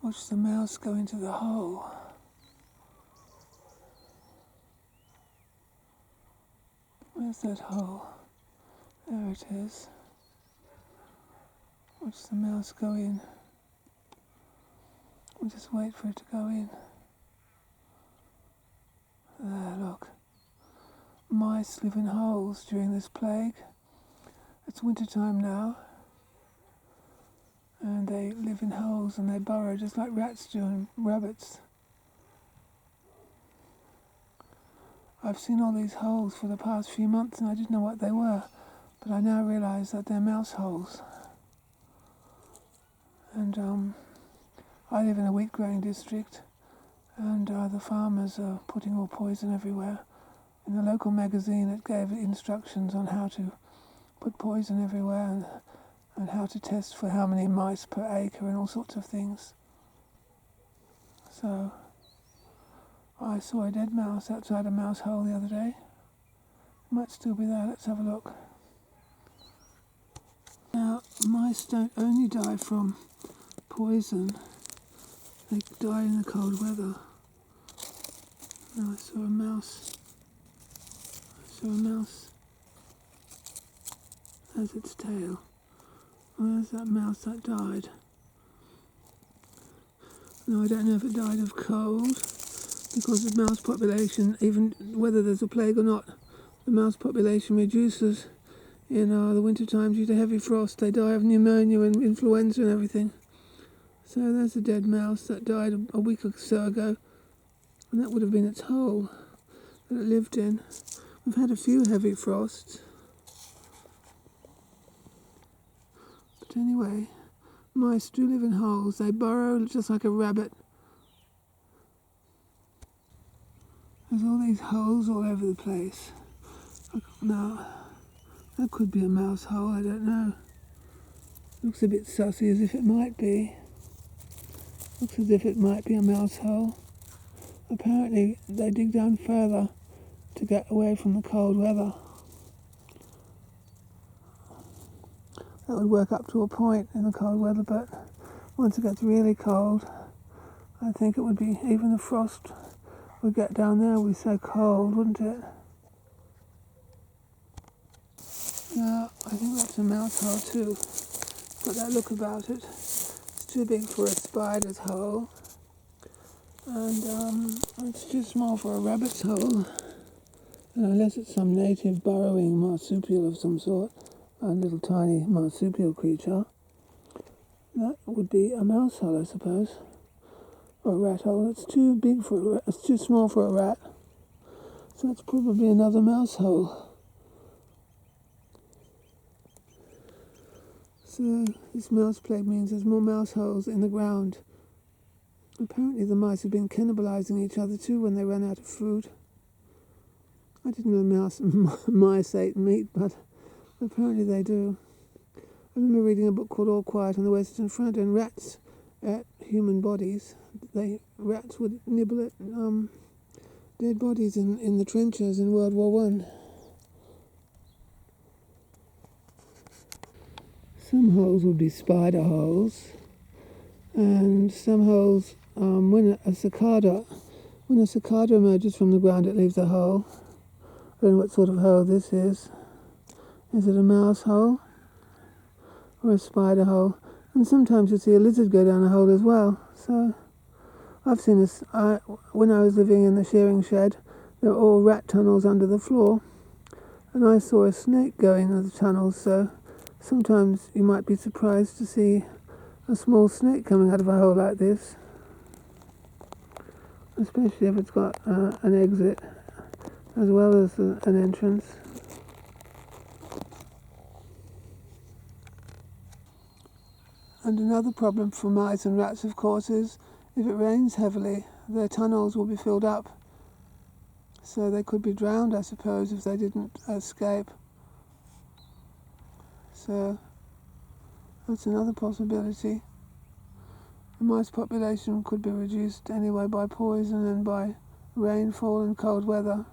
Watch the mouse go into the hole. Where's that hole? There it is. Watch the mouse go in. We'll just wait for it to go in. There, look. Mice live in holes during this plague. It's winter time now. And they live in holes and they burrow just like rats do and rabbits. I've seen all these holes for the past few months and I didn't know what they were, but I now realise that they're mouse holes. And I live in a wheat growing district, and the farmers are putting all poison everywhere. In the local magazine it gave instructions on how to put poison everywhere and how to test for how many mice per acre and all sorts of things. So I saw a dead mouse outside a mouse hole the other day. It might still be there. Let's have a look. Now, mice don't only die from poison, they die in the cold weather. Now I saw a mouse has its tail. Where's that mouse that died? No, I don't know if it died of cold, because the mouse population, even whether there's a plague or not, the mouse population reduces in the winter time due to heavy frost. They die of pneumonia and influenza and everything. So there's a dead mouse that died a week or so ago, and that would have been its hole that it lived in. We've had a few heavy frosts. But anyway, mice do live in holes. They burrow just like a rabbit. There's all these holes all over the place. Now, that could be a mouse hole, I don't know. Looks a bit sussy, as if it might be. Looks as if it might be a mouse hole. Apparently, they dig down further to get away from the cold weather. That would work up to a point in the cold weather, but once it gets really cold, I think it would be, even the frost would get down there would be so cold, wouldn't it? Now, I think that's a mouse hole too. Got that look about it. It's too big for a spider's hole, and it's too small for a rabbit's hole. And unless it's some native burrowing marsupial of some sort, a little tiny marsupial creature, that would be a mouse hole, I suppose, or a rat hole. It's too big for a rat. It's too small for a rat, so it's probably another mouse hole. So this mouse plague means there's more mouse holes in the ground. Apparently the mice have been cannibalizing each other too when they run out of food. I didn't know mice ate meat, but apparently they do. I remember reading a book called All Quiet on the Western Front, and rats ate human bodies. Rats would nibble at dead bodies in the trenches in World War I. Some holes would be spider holes, and some holes, when a cicada emerges from the ground, it leaves a hole. I don't know what sort of hole this is. Is it a mouse hole or a spider hole? And sometimes you see a lizard go down a hole as well. So I've seen this. When I was living in the shearing shed, there were all rat tunnels under the floor, and I saw a snake go into the tunnels. So sometimes you might be surprised to see a small snake coming out of a hole like this, especially if it's got an exit as well as an entrance. And another problem for mice and rats, of course, is if it rains heavily, their tunnels will be filled up. So they could be drowned, I suppose, if they didn't escape. So that's another possibility. The mice population could be reduced anyway by poison and by rainfall and cold weather.